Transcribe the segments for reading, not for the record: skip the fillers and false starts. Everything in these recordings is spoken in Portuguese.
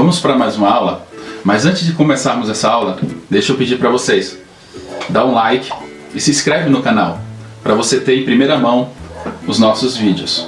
Vamos para mais uma aula, mas antes de começarmos essa aula, deixa eu pedir para vocês, dá um like e se inscreve no canal, para você ter em primeira mão os nossos vídeos.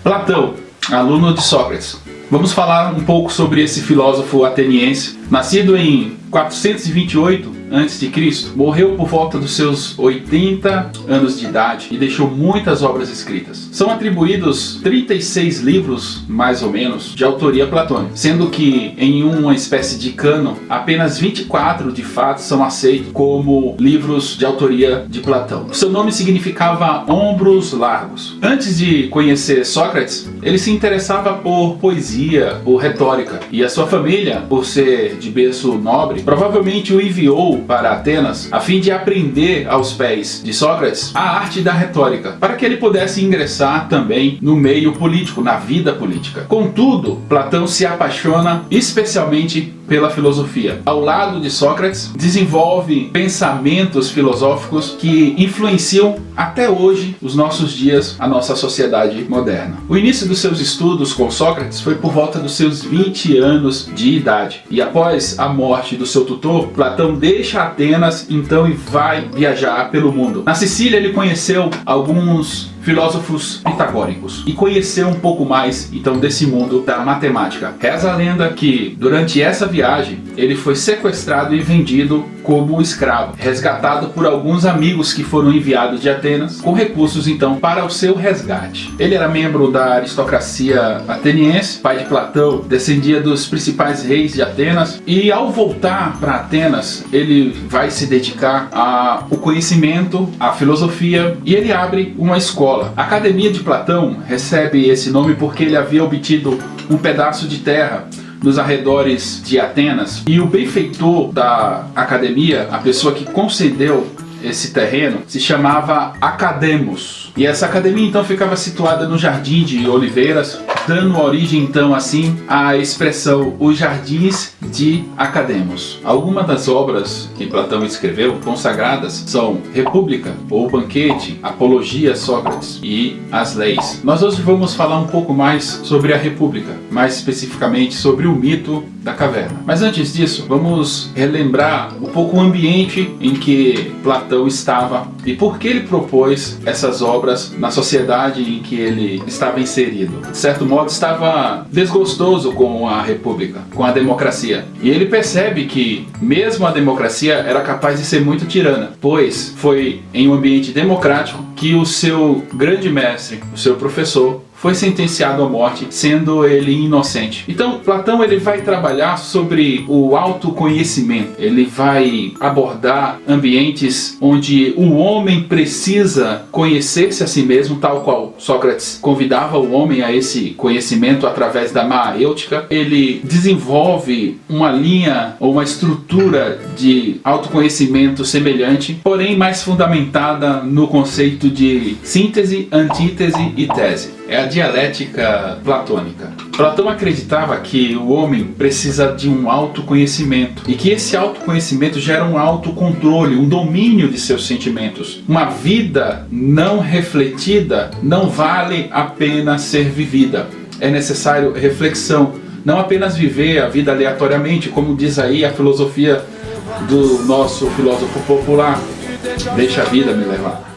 Platão, aluno de Sócrates. Vamos falar um pouco sobre esse filósofo ateniense, nascido em 428 a.C., morreu por volta dos seus 80 anos de idade e deixou muitas obras escritas. São atribuídos 36 livros, mais ou menos, de autoria platônica, sendo que em uma espécie de cânon, apenas 24 de fato são aceitos como livros de autoria de Platão. Seu nome significava ombros largos. Antes de conhecer Sócrates, ele se interessava por poesia, por retórica, e a sua família, por ser de berço nobre, provavelmente o enviou para Atenas a fim de aprender aos pés de Sócrates a arte da retórica, para que ele pudesse ingressar também no meio político, na vida política. Contudo, Platão se apaixona especialmente pela filosofia. Ao lado de Sócrates, desenvolve pensamentos filosóficos que influenciam até hoje, os nossos dias, a nossa sociedade moderna. O início dos seus estudos com Sócrates foi por volta dos seus 20 anos de idade. E após a morte do seu tutor, Platão deixa Atenas então e vai viajar pelo mundo. Na Sicília ele conheceu alguns filósofos pitagóricos e conheceu um pouco mais então desse mundo da matemática. Reza a lenda que durante essa viagem ele foi sequestrado e vendido como escravo, resgatado por alguns amigos que foram enviados de Atenas com recursos então para o seu resgate. Ele era membro da aristocracia ateniense, pai de Platão, descendia dos principais reis de Atenas, e ao voltar para Atenas ele vai se dedicar ao conhecimento, à filosofia, e ele abre uma escola. A Academia de Platão recebe esse nome porque ele havia obtido um pedaço de terra nos arredores de Atenas, e o benfeitor da academia, a pessoa que concedeu esse terreno, se chamava Academos. E essa academia então ficava situada no Jardim de Oliveiras, dando origem então assim à expressão os Jardins de Academos. Algumas das obras que Platão escreveu consagradas são República, ou Banquete, Apologia a Sócrates e As Leis. Nós hoje vamos falar um pouco mais sobre a República, mais especificamente sobre o mito da caverna. Mas antes disso, vamos relembrar um pouco o ambiente em que Platão estava e por que ele propôs essas obras na sociedade em que ele estava inserido. De certo modo, estava desgostoso com a República, com a democracia. E ele percebe que mesmo a democracia era capaz de ser muito tirana, pois foi em um ambiente democrático que o seu grande mestre, o seu professor, foi sentenciado à morte, sendo ele inocente. Então, Platão ele vai trabalhar sobre o autoconhecimento. Ele vai abordar ambientes onde o homem precisa conhecer-se a si mesmo, tal qual Sócrates convidava o homem a esse conhecimento através da maêutica. Ele desenvolve uma linha ou uma estrutura de autoconhecimento semelhante, porém mais fundamentada no conceito de síntese, antítese e tese. É a dialética platônica. Platão acreditava que o homem precisa de um autoconhecimento e que esse autoconhecimento gera um autocontrole, um domínio de seus sentimentos. Uma vida não refletida não vale a pena ser vivida. É necessário reflexão, não apenas viver a vida aleatoriamente, como diz aí a filosofia do nosso filósofo popular, deixa a vida me levar.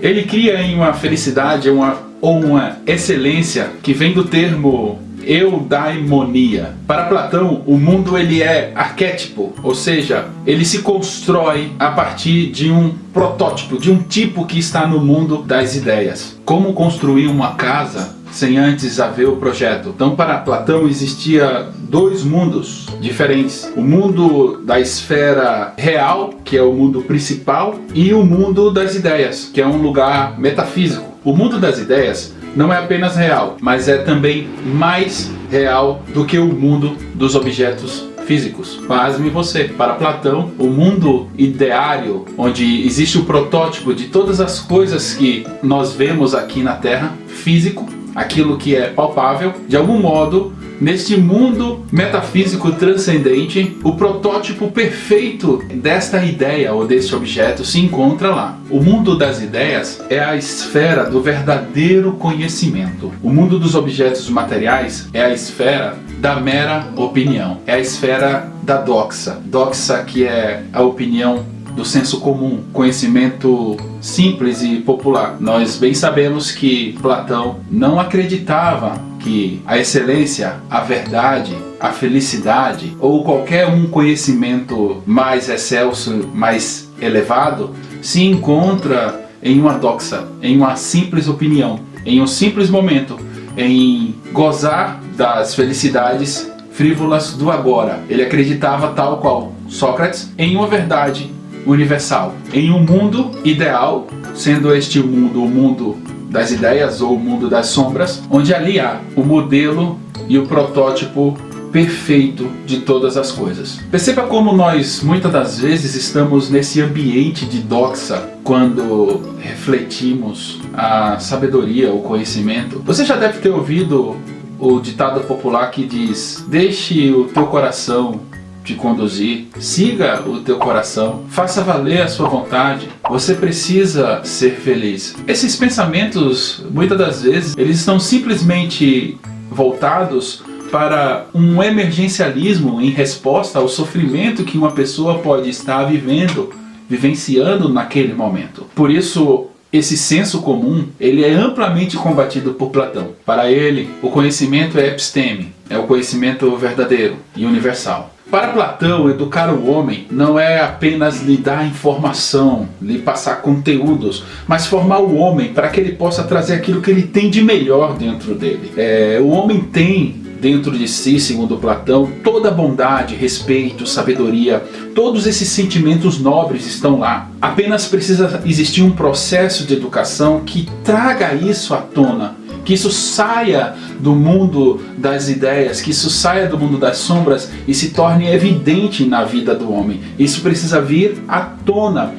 Ele cria em uma felicidade, uma excelência que vem do termo eudaimonia. Para Platão, o mundo ele é arquétipo, ou seja, ele se constrói a partir de um protótipo, de um tipo que está no mundo das ideias. Como construir uma casa sem antes haver o projeto? Então, para Platão existia dois mundos diferentes: o mundo da esfera real, que é o mundo principal, e o mundo das ideias, que é um lugar metafísico. O mundo das ideias não é apenas real, mas é também mais real do que o mundo dos objetos físicos. Pasme você. Para Platão, o mundo ideário, onde existe o protótipo de todas as coisas que nós vemos aqui na Terra, físico, aquilo que é palpável, de algum modo neste mundo metafísico transcendente, o protótipo perfeito desta ideia ou deste objeto se encontra lá. O mundo das ideias é a esfera do verdadeiro conhecimento. O mundo dos objetos materiais é a esfera da mera opinião. É a esfera da doxa. Doxa, que é a opinião do senso comum, conhecimento simples e popular. Nós bem sabemos que Platão não acreditava que a excelência, a verdade, a felicidade ou qualquer conhecimento mais excelso, mais elevado, se encontra em uma doxa, em uma simples opinião, em um simples momento, em gozar das felicidades frívolas do agora. Ele acreditava, tal qual Sócrates, em uma verdade universal, em um mundo ideal, sendo este mundo o mundo das ideias ou o mundo das sombras, onde ali há o modelo e o protótipo perfeito de todas as coisas. Perceba como nós muitas das vezes estamos nesse ambiente de doxa quando refletimos a sabedoria, o conhecimento. Você já deve ter ouvido o ditado popular que diz: deixe o teu coração te conduzir, siga o teu coração, faça valer a sua vontade, você precisa ser feliz. Esses pensamentos, muitas das vezes, eles estão simplesmente voltados para um emergencialismo em resposta ao sofrimento que uma pessoa pode estar vivenciando naquele momento. Por isso, esse senso comum, ele é amplamente combatido por Platão. Para ele, o conhecimento é episteme, é o conhecimento verdadeiro e universal. Para Platão, educar o homem não é apenas lhe dar informação, lhe passar conteúdos, mas formar o homem para que ele possa trazer aquilo que ele tem de melhor dentro dele. O homem tem dentro de si, segundo Platão, toda a bondade, respeito, sabedoria, todos esses sentimentos nobres estão lá. Apenas precisa existir um processo de educação que traga isso à tona, que isso saia do mundo das ideias, que isso saia do mundo das sombras e se torne evidente na vida do homem. Isso precisa vir à tona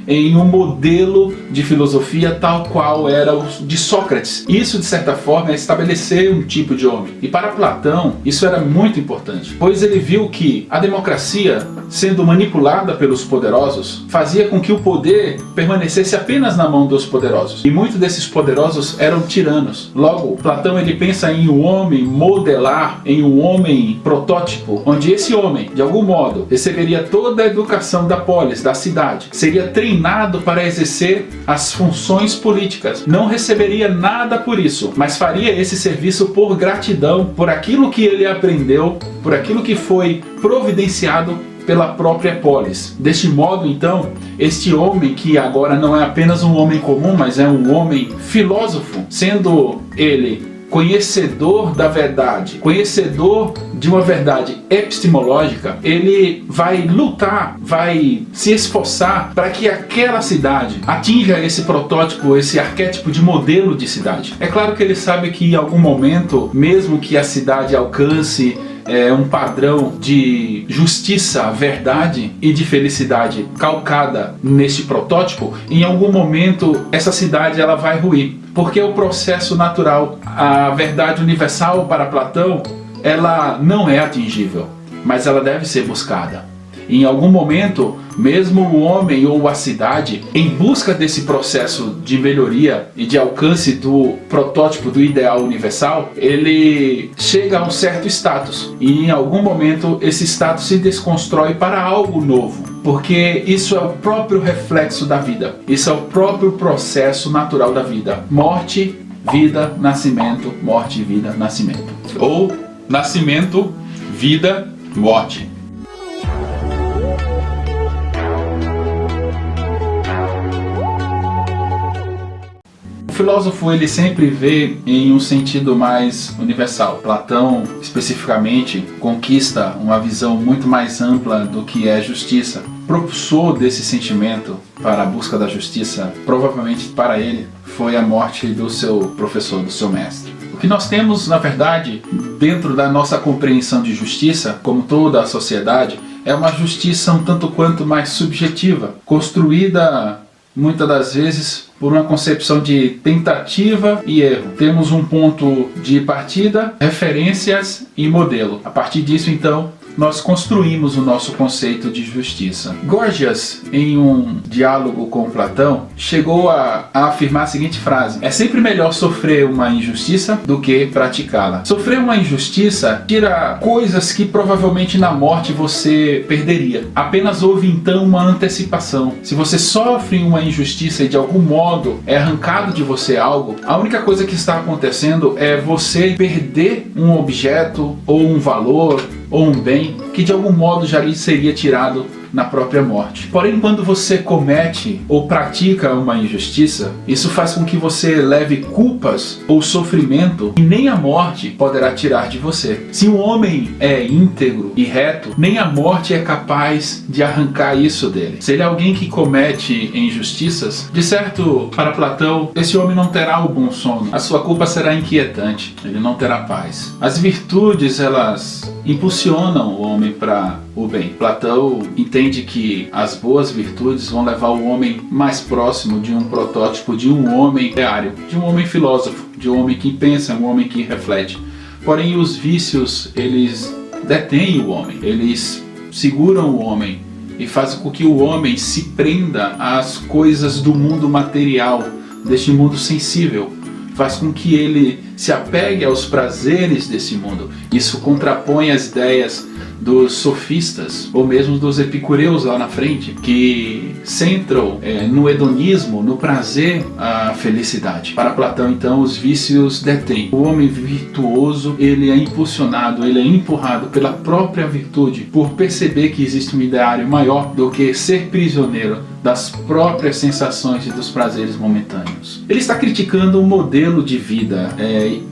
em um modelo de filosofia tal qual era o de Sócrates. Isso, de certa forma, é estabelecer um tipo de homem. E para Platão, isso era muito importante, pois ele viu que a democracia, sendo manipulada pelos poderosos, fazia com que o poder permanecesse apenas na mão dos poderosos. E muitos desses poderosos eram tiranos. Logo, Platão ele pensa em um homem modelar, em um homem protótipo, onde esse homem, de algum modo, receberia toda a educação da polis, da cidade, seria treinado para exercer as funções políticas. Não receberia nada por isso, mas faria esse serviço por gratidão, por aquilo que ele aprendeu, por aquilo que foi providenciado pela própria polis. Deste modo, então, este homem que agora não é apenas um homem comum, mas é um homem filósofo, sendo ele conhecedor da verdade, conhecedor de uma verdade epistemológica, ele vai lutar, vai se esforçar para que aquela cidade atinja esse protótipo, esse arquétipo de modelo de cidade. É claro que ele sabe que em algum momento, mesmo que a cidade alcance um padrão de justiça, verdade e de felicidade calcada neste protótipo, em algum momento essa cidade ela vai ruir, porque é o processo natural. A verdade universal para Platão, ela não é atingível, mas ela deve ser buscada. Em algum momento, mesmo o homem ou a cidade, em busca desse processo de melhoria e de alcance do protótipo do ideal universal, ele chega a um certo status. E em algum momento esse status se desconstrói para algo novo, porque isso é o próprio reflexo da vida. Isso é o próprio processo natural da vida. Morte, vida, nascimento, morte, vida, nascimento. Ou nascimento, vida, morte. O filósofo ele sempre vê em um sentido mais universal. Platão, especificamente, conquista uma visão muito mais ampla do que é justiça. Propulsor desse sentimento para a busca da justiça, provavelmente para ele, foi a morte do seu professor, do seu mestre. O que nós temos, na verdade, dentro da nossa compreensão de justiça, como toda a sociedade, é uma justiça um tanto quanto mais subjetiva, construída muitas das vezes por uma concepção de tentativa e erro. Temos um ponto de partida, referências e modelo. A partir disso, então, nós construímos o nosso conceito de justiça. Gorgias, em um diálogo com Platão, chegou a afirmar a seguinte frase: é sempre melhor sofrer uma injustiça do que praticá-la. Sofrer uma injustiça tira coisas que provavelmente na morte você perderia. Apenas houve então uma antecipação. Se você sofre uma injustiça e de algum modo é arrancado de você algo, a única coisa que está acontecendo é você perder um objeto ou um valor ou um bem que de algum modo já lhe seria tirado na própria morte. Porém, quando você comete ou pratica uma injustiça, isso faz com que você leve culpas ou sofrimento que nem a morte poderá tirar de você. Se um homem é íntegro e reto, nem a morte é capaz de arrancar isso dele. Se ele é alguém que comete injustiças, de certo, para Platão, esse homem não terá o bom sono. A sua culpa será inquietante. Ele não terá paz. As virtudes, elas impulsionam o homem para o bem. Platão entende que as boas virtudes vão levar o homem mais próximo de um protótipo de um homem ideário, de um homem filósofo, de um homem que pensa, um homem que reflete. Porém, os vícios, eles detêm o homem, eles seguram o homem e fazem com que o homem se prenda às coisas do mundo material, deste mundo sensível. Faz com que ele se apegue aos prazeres desse mundo. Isso contrapõe as ideias dos sofistas, ou mesmo dos epicureus lá na frente, que centram no hedonismo, no prazer, a felicidade. Para Platão, então, os vícios detêm. O homem virtuoso, ele é impulsionado, ele é empurrado pela própria virtude, por perceber que existe um ideário maior do que ser prisioneiro das próprias sensações e dos prazeres momentâneos. Ele está criticando o modelo de vida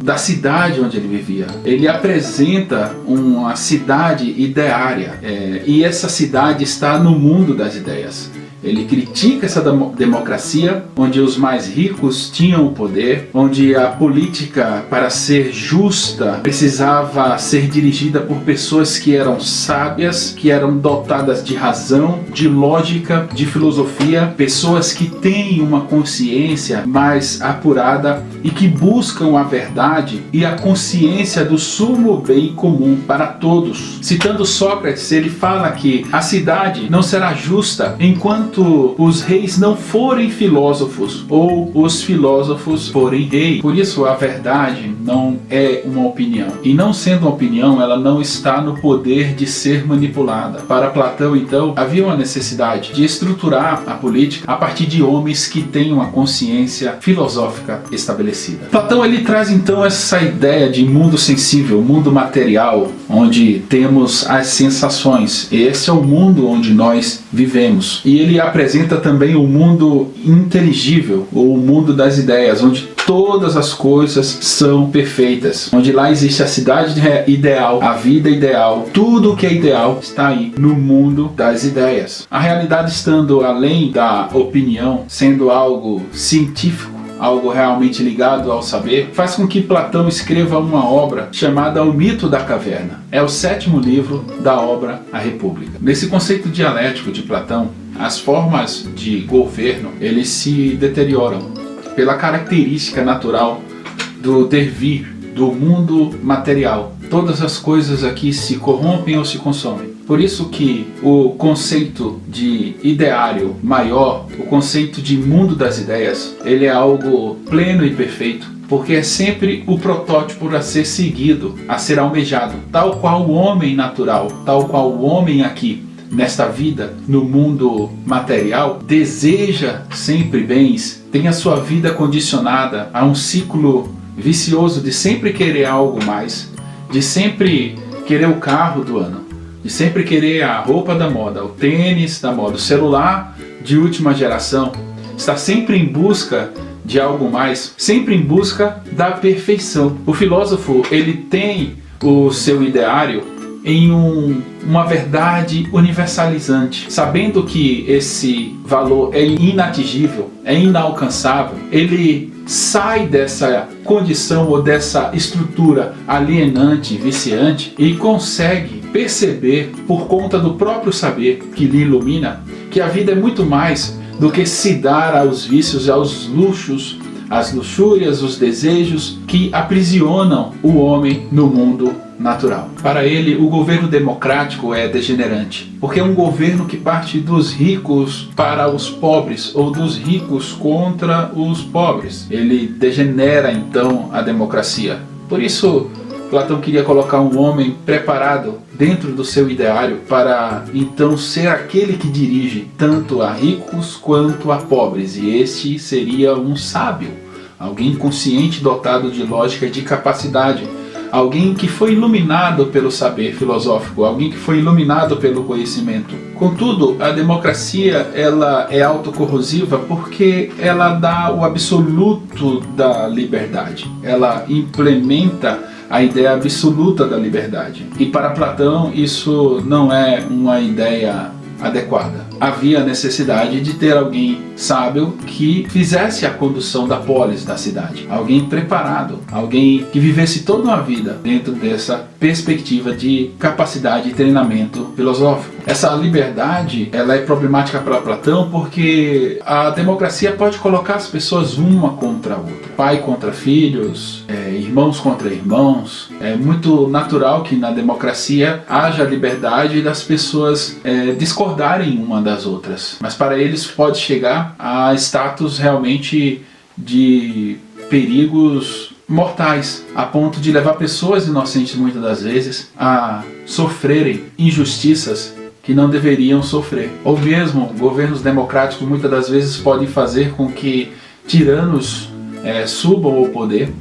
da cidade onde ele vivia. Ele apresenta uma cidade ideária e essa cidade está no mundo das ideias. Ele critica essa democracia, onde os mais ricos tinham o poder, onde a política, para ser justa, precisava ser dirigida por pessoas que eram sábias, que eram dotadas de razão, de lógica, de filosofia, pessoas que têm uma consciência mais apurada e que buscam a verdade e a consciência do sumo bem comum para todos. Citando Sócrates, ele fala que a cidade não será justa enquanto os reis não forem filósofos ou os filósofos forem reis. Por isso a verdade não é uma opinião. E não sendo uma opinião, ela não está no poder de ser manipulada. Para Platão, então, havia uma necessidade de estruturar a política a partir de homens que têm uma consciência filosófica estabelecida. Platão, ele traz então essa ideia de mundo sensível, mundo material, onde temos as sensações. Esse é o mundo onde nós vivemos. E ele apresenta também o mundo inteligível, ou o mundo das ideias, onde todas as coisas são perfeitas, onde lá existe a cidade ideal, a vida ideal, tudo o que é ideal está aí no mundo das ideias. A realidade estando além da opinião, sendo algo científico, algo realmente ligado ao saber, faz com que Platão escreva uma obra chamada O Mito da Caverna. É o 7º livro da obra A República. Nesse conceito dialético de Platão, as formas de governo, eles se deterioram pela característica natural do devir, do mundo material. Todas as coisas aqui se corrompem ou se consomem. Por isso que o conceito de ideário maior, o conceito de mundo das ideias, ele é algo pleno e perfeito, porque é sempre o protótipo a ser seguido, a ser almejado, tal qual o homem natural, tal qual o homem aqui, nesta vida, no mundo material, deseja sempre bens, tem a sua vida condicionada a um ciclo vicioso de sempre querer algo mais, de sempre querer o carro do ano, de sempre querer a roupa da moda, o tênis da moda, o celular de última geração, está sempre em busca de algo mais, sempre em busca da perfeição. O filósofo, ele tem o seu ideário em uma verdade universalizante, sabendo que esse valor é inatingível, é inalcançável, ele sai dessa condição ou dessa estrutura alienante, viciante e consegue perceber, por conta do próprio saber que lhe ilumina, que a vida é muito mais do que se dar aos vícios e aos luxos, às luxúrias, os desejos que aprisionam o homem no mundo natural. Para ele, o governo democrático é degenerante, porque é um governo que parte dos ricos para os pobres, ou dos ricos contra os pobres. Ele degenera então a democracia. Por isso, Platão queria colocar um homem preparado dentro do seu ideário para então ser aquele que dirige tanto a ricos quanto a pobres, e este seria um sábio, alguém consciente, dotado de lógica e de capacidade, alguém que foi iluminado pelo saber filosófico, alguém que foi iluminado pelo conhecimento. Contudo, a democracia ela é autocorrosiva porque ela dá o absoluto da liberdade, ela implementa a ideia absoluta da liberdade. E para Platão isso não é uma ideia adequada. Havia necessidade de ter alguém sábio que fizesse a condução da polis, da cidade. Alguém preparado, alguém que vivesse toda uma vida dentro dessa perspectiva de capacidade e treinamento filosófico. Essa liberdade ela é problemática para Platão porque a democracia pode colocar as pessoas uma contra a outra. Pai contra filhos, irmãos contra irmãos. É muito natural que na democracia haja liberdade das pessoas discordarem uma das outras. Mas para eles pode chegar a status realmente de perigos mortais, a ponto de levar pessoas inocentes muitas das vezes a sofrerem injustiças que não deveriam sofrer. Ou mesmo governos democráticos muitas das vezes podem fazer com que tiranos subam ao poder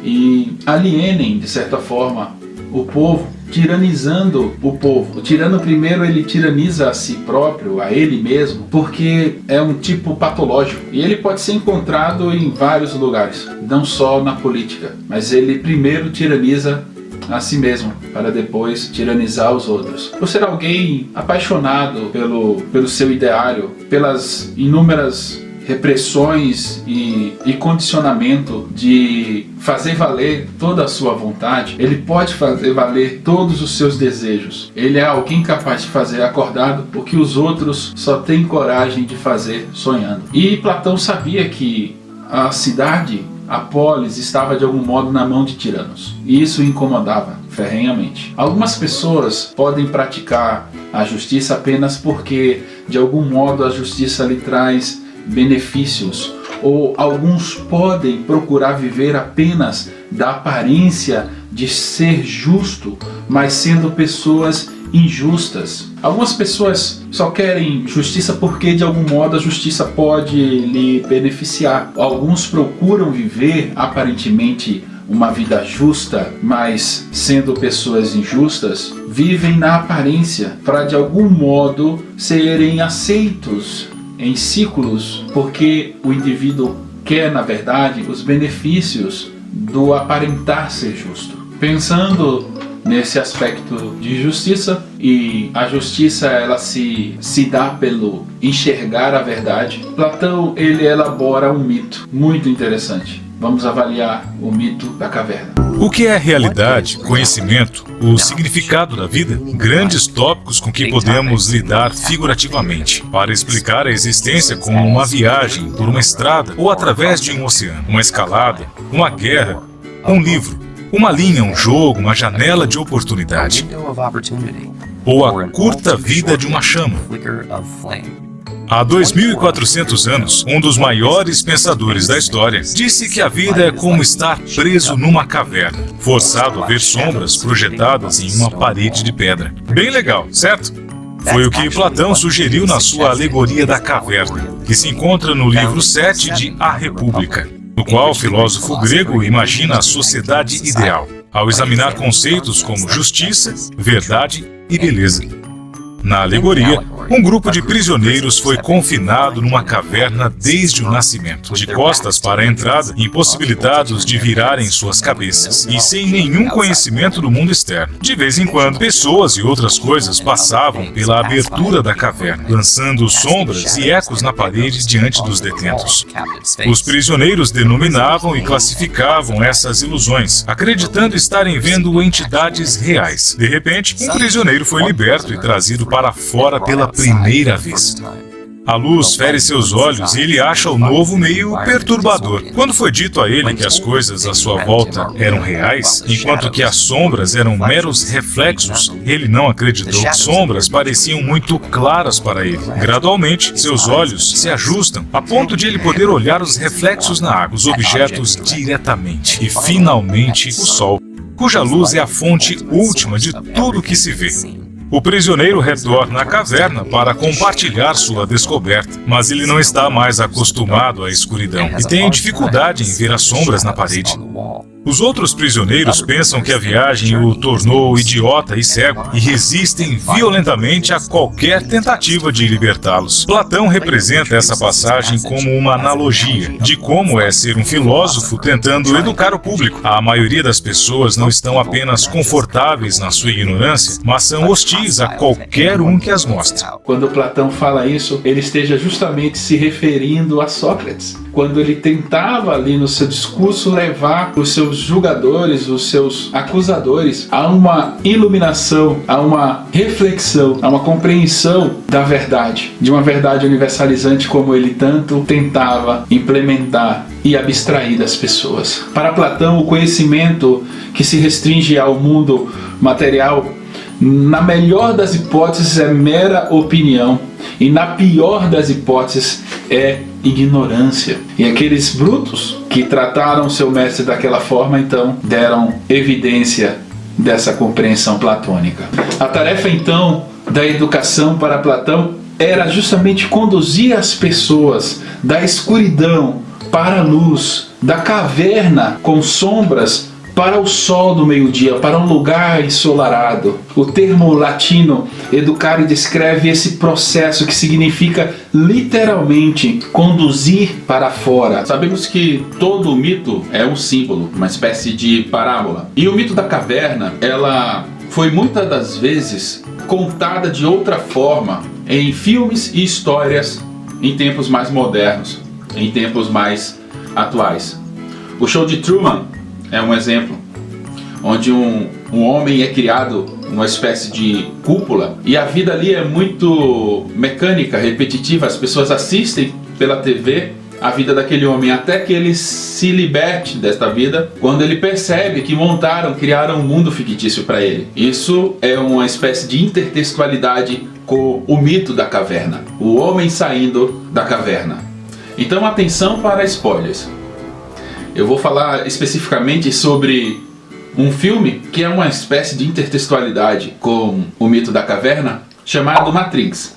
e alienem de certa forma o povo, tiranizando o povo. O tirano primeiro ele tiraniza a si próprio, a ele mesmo, porque é um tipo patológico e ele pode ser encontrado em vários lugares, não só na política, mas ele primeiro tiraniza a si mesmo, para depois tiranizar os outros. Por ser alguém apaixonado pelo seu ideário, pelas inúmeras repressões e condicionamento de fazer valer toda a sua vontade, ele pode fazer valer todos os seus desejos. Ele é alguém capaz de fazer acordado o que os outros só têm coragem de fazer sonhando. E Platão sabia que a cidade, a polis, estava de algum modo na mão de tiranos. E isso o incomodava ferrenhamente. Algumas pessoas podem praticar a justiça apenas porque, de algum modo, a justiça lhe traz benefícios, ou alguns podem procurar viver apenas da aparência de ser justo, mas sendo pessoas injustas. Algumas pessoas só querem justiça porque de algum modo a justiça pode lhe beneficiar. Alguns procuram viver aparentemente uma vida justa, mas sendo pessoas injustas, vivem na aparência para de algum modo serem aceitos em ciclos, porque o indivíduo quer, na verdade, os benefícios do aparentar ser justo. Pensando nesse aspecto de justiça, e a justiça ela se dá pelo enxergar a verdade, Platão ele elabora um mito muito interessante. Vamos avaliar o mito da caverna. O que é realidade, conhecimento, o significado da vida? Grandes tópicos com que podemos lidar figurativamente, para explicar a existência como uma viagem por uma estrada ou através de um oceano, uma escalada, uma guerra, um livro, uma linha, um jogo, uma janela de oportunidade, ou a curta vida de uma chama. Há 2.400 anos, um dos maiores pensadores da história disse que a vida é como estar preso numa caverna, forçado a ver sombras projetadas em uma parede de pedra. Bem legal, certo? Foi o que Platão sugeriu na sua alegoria da caverna, que se encontra no livro 7 de A República, no qual o filósofo grego imagina a sociedade ideal, ao examinar conceitos como justiça, verdade e beleza. Na alegoria, um grupo de prisioneiros foi confinado numa caverna desde o nascimento, de costas para a entrada, impossibilitados de virarem suas cabeças e sem nenhum conhecimento do mundo externo. De vez em quando, pessoas e outras coisas passavam pela abertura da caverna, lançando sombras e ecos na parede diante dos detentos. Os prisioneiros denominavam e classificavam essas ilusões, acreditando estarem vendo entidades reais. De repente, um prisioneiro foi liberto e trazido para fora pela primeira vez. A luz fere seus olhos e ele acha o novo meio perturbador. Quando foi dito a ele que as coisas à sua volta eram reais, enquanto que as sombras eram meros reflexos, ele não acreditou. Sombras pareciam muito claras para ele. Gradualmente, seus olhos se ajustam a ponto de ele poder olhar os reflexos na água, os objetos diretamente. E finalmente, o sol, cuja luz é a fonte última de tudo que se vê. O prisioneiro retorna à caverna para compartilhar sua descoberta, mas ele não está mais acostumado à escuridão e tem dificuldade em ver as sombras na parede. Os outros prisioneiros pensam que a viagem o tornou idiota e cego e resistem violentamente a qualquer tentativa de libertá-los. Platão representa essa passagem como uma analogia de como é ser um filósofo tentando educar o público. A maioria das pessoas não estão apenas confortáveis na sua ignorância, mas são hostis a qualquer um que as mostre. Quando Platão fala isso, ele esteja justamente se referindo a Sócrates. Quando ele tentava ali no seu discurso levar os seus julgadores, os seus acusadores a uma iluminação, a uma reflexão, a uma compreensão da verdade, de uma verdade universalizante como ele tanto tentava implementar e abstrair das pessoas. Para Platão, o conhecimento que se restringe ao mundo material, na melhor das hipóteses, é mera opinião, e na pior das hipóteses é ignorância. E aqueles brutos que trataram seu mestre daquela forma, então, deram evidência dessa compreensão platônica. A tarefa, então, da educação para Platão era justamente conduzir as pessoas da escuridão para a luz, da caverna com sombras para o sol do meio-dia, para um lugar ensolarado. O termo latino educare descreve esse processo que significa literalmente conduzir para fora. Sabemos que todo mito é um símbolo, uma espécie de parábola. E o mito da caverna, ela foi muitas das vezes contada de outra forma em filmes e histórias em tempos mais modernos, em tempos mais atuais. O show de Truman é um exemplo, onde um homem é criado numa espécie de cúpula e a vida ali é muito mecânica, repetitiva. As pessoas assistem pela TV a vida daquele homem até que ele se liberte desta vida, quando ele percebe que criaram um mundo fictício para ele. Isso é uma espécie de intertextualidade com o mito da caverna, o homem saindo da caverna. Então, atenção para spoilers. Eu vou falar especificamente sobre um filme que é uma espécie de intertextualidade com o mito da caverna, chamado Matrix.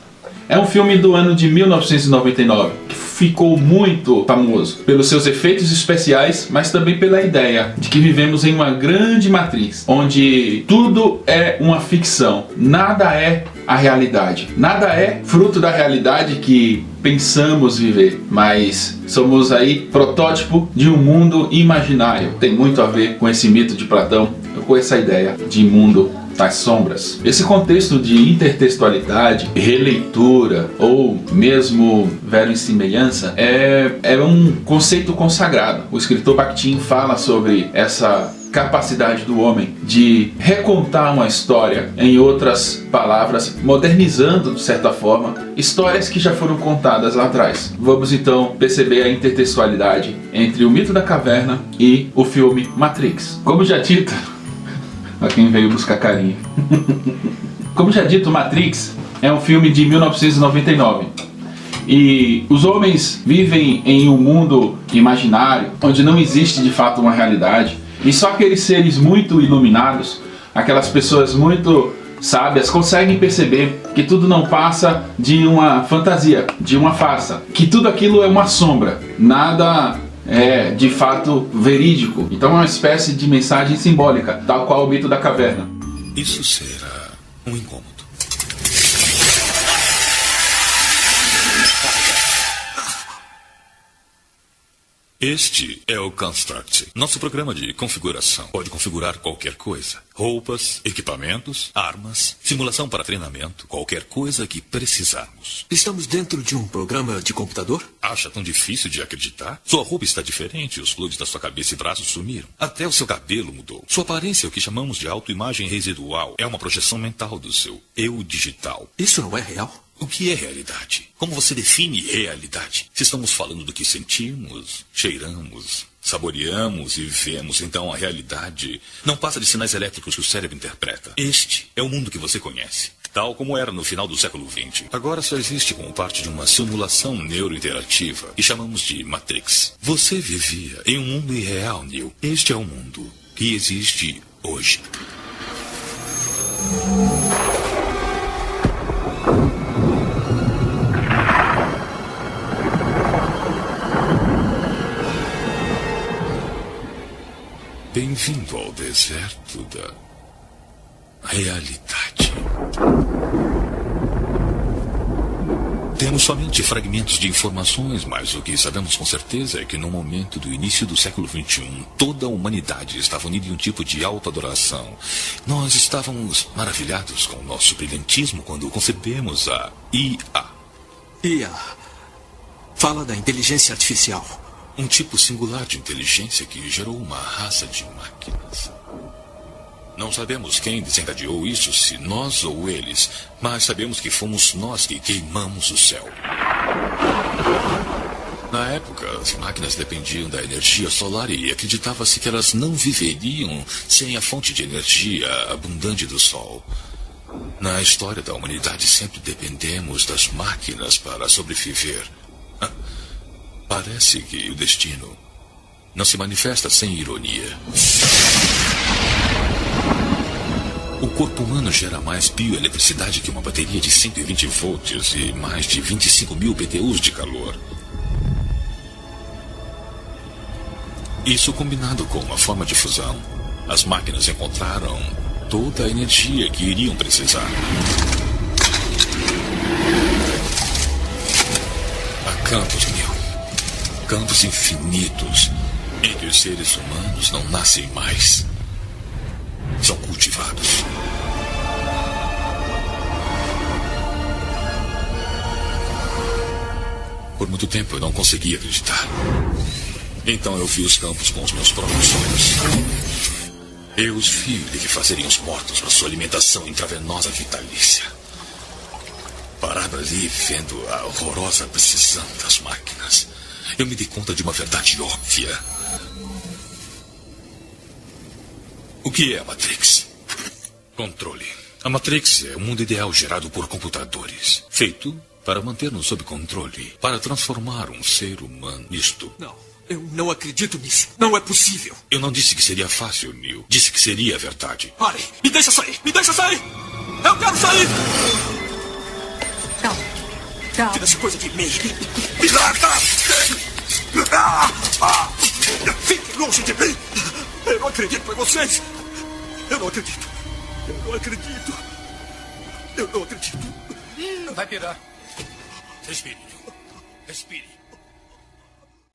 É um filme do ano de 1999, que ficou muito famoso pelos seus efeitos especiais, mas também pela ideia de que vivemos em uma grande matriz, onde tudo é uma ficção, nada é a realidade. Nada é fruto da realidade que pensamos viver, mas somos aí protótipo de um mundo imaginário. Tem muito a ver com esse mito de Platão, com essa ideia de mundo das sombras. Esse contexto de intertextualidade, releitura ou mesmo verossimilhança é um conceito consagrado. O escritor Bakhtin fala sobre essa capacidade do homem de recontar uma história, em outras palavras, modernizando de certa forma histórias que já foram contadas lá atrás. Vamos então perceber a intertextualidade entre o mito da caverna e o filme Matrix. Como já dito, a quem veio buscar carinho. Como já dito, Matrix é um filme de 1999. E os homens vivem em um mundo imaginário, onde não existe de fato uma realidade. E só aqueles seres muito iluminados, aquelas pessoas muito sábias, conseguem perceber que tudo não passa de uma fantasia, de uma farsa. Que tudo aquilo é uma sombra. Nada é de fato verídico. Então é uma espécie de mensagem simbólica, tal qual o mito da caverna. Isso será um incômodo. Este é o Construct, nosso programa de configuração. Pode configurar qualquer coisa. Roupas, equipamentos, armas, simulação para treinamento, qualquer coisa que precisarmos. Estamos dentro de um programa de computador? Acha tão difícil de acreditar? Sua roupa está diferente, os plugs da sua cabeça e braços sumiram. Até o seu cabelo mudou. Sua aparência, o que chamamos de autoimagem residual, é uma projeção mental do seu eu digital. Isso não é real? O que é realidade? Como você define realidade? Se estamos falando do que sentimos, cheiramos, saboreamos e vemos, então a realidade não passa de sinais elétricos que o cérebro interpreta. Este é o mundo que você conhece, tal como era no final do século XX. Agora só existe como parte de uma simulação neurointerativa que chamamos de Matrix. Você vivia em um mundo irreal, Neo. Este é o mundo que existe hoje. Bem-vindo ao deserto da realidade. Temos somente fragmentos de informações, mas o que sabemos com certeza é que no momento do início do século XXI, toda a humanidade estava unida em um tipo de autoadoração. Nós estávamos maravilhados com o nosso brilhantismo quando concebemos a IA. IA. Fala da inteligência artificial. Um tipo singular de inteligência que gerou uma raça de máquinas. Não sabemos quem desencadeou isso, se nós ou eles, mas sabemos que fomos nós que queimamos o céu. Na época, as máquinas dependiam da energia solar e acreditava-se que elas não viveriam sem a fonte de energia abundante do Sol. Na história da humanidade, sempre dependemos das máquinas para sobreviver. Parece que o destino não se manifesta sem ironia. O corpo humano gera mais bioeletricidade que uma bateria de 120 volts e mais de 25 mil BTUs de calor. Isso combinado com uma forma de fusão, as máquinas encontraram toda a energia que iriam precisar. Há campos, Neo. Campos infinitos em que os seres humanos não nascem mais. São cultivados. Por muito tempo eu não conseguia acreditar. Então eu vi os campos com os meus próprios olhos. Eu os vi liquefazerem os mortos para sua alimentação intravenosa vitalícia. Parado ali vendo a horrorosa precisão das máquinas, eu me dei conta de uma verdade óbvia. O que é a Matrix? Controle. A Matrix é o mundo ideal gerado por computadores, feito para manter-nos sob controle, para transformar um ser humano nisto. Não, eu não acredito nisso. Não é possível. Eu não disse que seria fácil, Neo. Disse que seria a verdade. Pare! Me deixa sair! Me deixa sair! Eu quero sair! Calma. Calma. Tira essa coisa de mim! Me larga! Fique longe de mim! Eu não acredito em vocês! Eu não acredito! Eu não acredito! Eu não acredito! Vai pirar. Respire. Respire.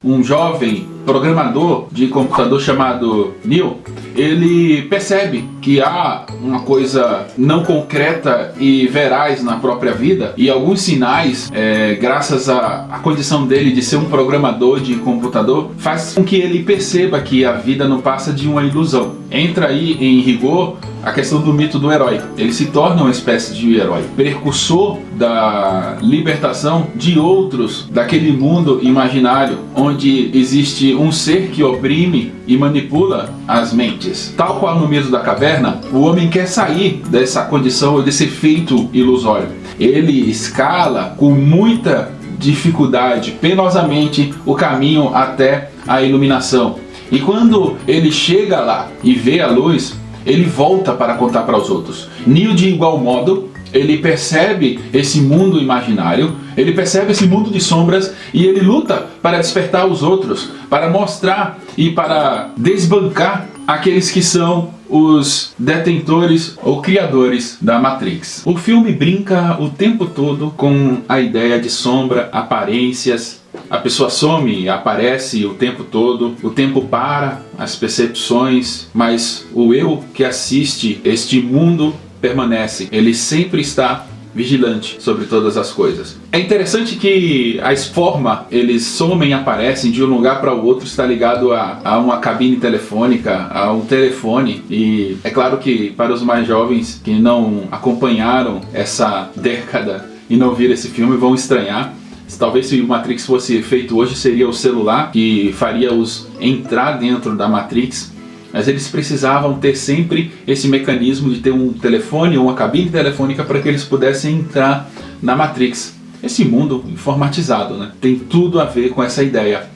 Um jovem programador de computador chamado Neo, ele percebe que há uma coisa não concreta e veraz na própria vida, e alguns sinais, graças à condição dele de ser um programador de computador, faz com que ele perceba que a vida não passa de uma ilusão. Entra aí em rigor a questão do mito do herói. Ele se torna uma espécie de herói, precursor da libertação de outros daquele mundo imaginário onde existe um ser que oprime e manipula as mentes. Tal qual no mito da caverna, o homem quer sair dessa condição, desse efeito ilusório. Ele escala com muita dificuldade, penosamente, o caminho até a iluminação. E quando ele chega lá e vê a luz, ele volta para contar para os outros. Neo, de igual modo, ele percebe esse mundo imaginário, ele percebe esse mundo de sombras e ele luta para despertar os outros, para mostrar e para desbancar aqueles que são os detentores ou criadores da Matrix. O filme brinca o tempo todo com a ideia de sombra, aparências. A pessoa some e aparece o tempo todo, o tempo para, as percepções, mas o eu que assiste este mundo permanece. Ele sempre está vigilante sobre todas as coisas. É interessante que as formas, eles somem e aparecem de um lugar para o outro, está ligado a uma cabine telefônica, a um telefone. E é claro que para os mais jovens que não acompanharam essa década e não viram esse filme vão estranhar. Talvez se o Matrix fosse feito hoje, seria o celular que faria-os entrar dentro da Matrix. Mas eles precisavam ter sempre esse mecanismo de ter um telefone ou uma cabine telefônica para que eles pudessem entrar na Matrix. Esse mundo informatizado, né? Tem tudo a ver com essa ideia.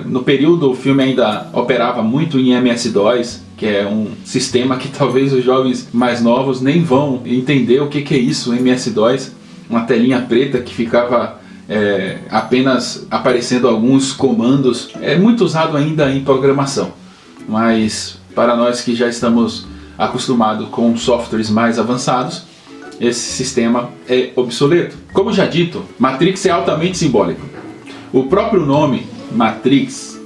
No período, o filme ainda operava muito em MS-DOS, que é um sistema que talvez os jovens mais novos nem vão entender o que é isso, MS-DOS. Uma telinha preta que ficava apenas aparecendo alguns comandos. É muito usado ainda em programação, mas para nós que já estamos acostumados com softwares mais avançados, esse sistema é obsoleto. Como já dito, Matrix é altamente simbólico. O próprio nome Matrix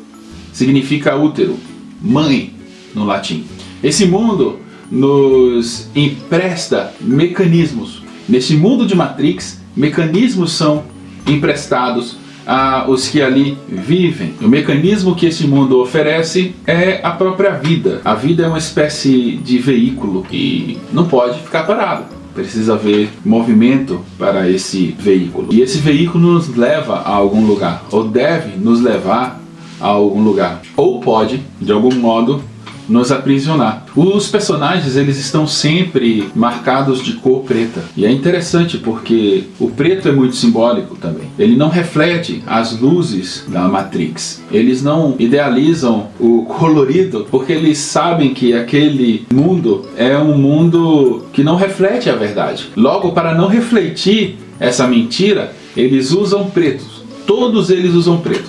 significa útero, mãe no latim. Esse mundo nos empresta mecanismos. Neste mundo de Matrix, mecanismos são emprestados aos que ali vivem. O mecanismo que esse mundo oferece é a própria vida. A vida é uma espécie de veículo e não pode ficar parado. Precisa haver movimento para esse veículo. E esse veículo nos leva a algum lugar, ou deve nos levar a algum lugar. Ou pode, de algum modo, nos aprisionar. Os personagens, eles estão sempre marcados de cor preta. E é interessante porque o preto é muito simbólico também. Ele não reflete as luzes da Matrix. Eles não idealizam o colorido porque eles sabem que aquele mundo é um mundo que não reflete a verdade. Logo, para não refletir essa mentira, eles usam pretos. Todos eles usam preto.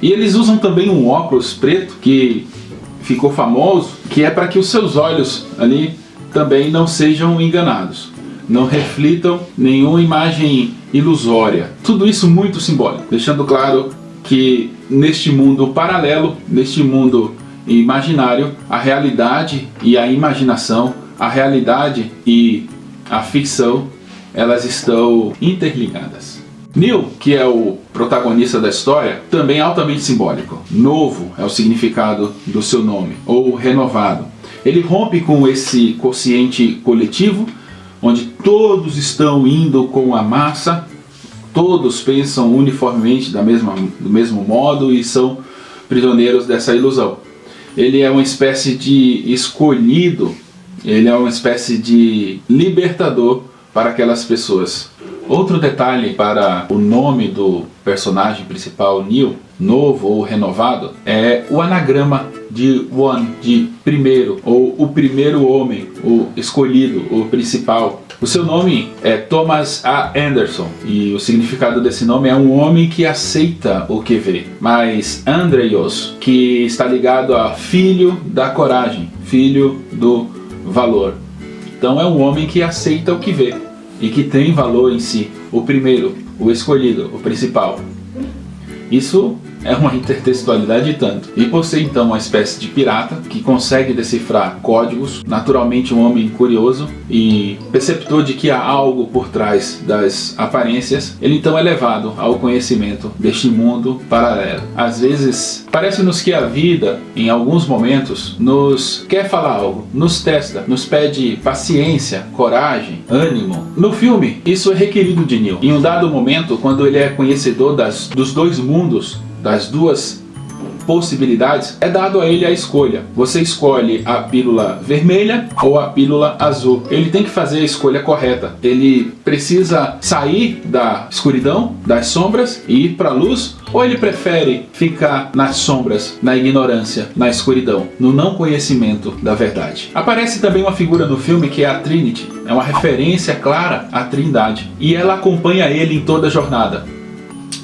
E eles usam também um óculos preto que ficou famoso, que é para que os seus olhos ali também não sejam enganados, não reflitam nenhuma imagem ilusória. Tudo isso muito simbólico, deixando claro que neste mundo paralelo, neste mundo imaginário, a realidade e a imaginação, a realidade e a ficção, elas estão interligadas. Neo, que é o protagonista da história, também é altamente simbólico. Novo é o significado do seu nome, ou renovado. Ele rompe com esse quociente coletivo, onde todos estão indo com a massa, todos pensam uniformemente do mesmo modo e são prisioneiros dessa ilusão. Ele é uma espécie de escolhido, ele é uma espécie de libertador para aquelas pessoas. Outro detalhe para o nome do personagem principal, Neo, novo ou renovado, é o anagrama de One, de primeiro, ou o primeiro homem, o escolhido, o principal. O seu nome é Thomas A. Anderson e o significado desse nome é um homem que aceita o que vê. Mas Andreios, que está ligado a filho da coragem, filho do valor. Então é um homem que aceita o que vê e que tem valor em si, o primeiro, o escolhido, o principal. Isso é uma intertextualidade e tanto. E por ser então uma espécie de pirata que consegue decifrar códigos, naturalmente um homem curioso e perceptor de que há algo por trás das aparências, ele então é levado ao conhecimento deste mundo paralelo. Às vezes parece-nos que a vida, em alguns momentos, nos quer falar algo, nos testa, nos pede paciência, coragem, ânimo. No filme, isso é requerido de Neo. Em um dado momento, quando ele é conhecedor dos dois mundos, das duas possibilidades, é dado a ele a escolha. Você escolhe a pílula vermelha ou a pílula azul. Ele tem que fazer a escolha correta. Ele precisa sair da escuridão, das sombras e ir para a luz, ou ele prefere ficar nas sombras, na ignorância, na escuridão, no não conhecimento da verdade. Aparece também uma figura no filme que é a Trinity. É uma referência clara à Trindade e ela acompanha ele em toda a jornada.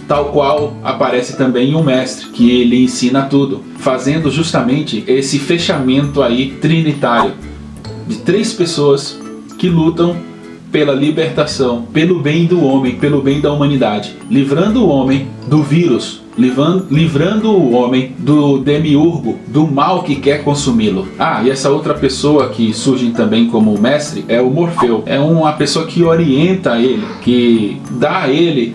Tal qual aparece também um mestre, que ele ensina tudo, fazendo justamente esse fechamento aí trinitário, de três pessoas que lutam pela libertação, pelo bem do homem, pelo bem da humanidade, livrando o homem do vírus, livrando o homem do demiurgo, do mal que quer consumi-lo. E essa outra pessoa que surge também como mestre é o Morfeu. É uma pessoa que orienta ele, que dá a ele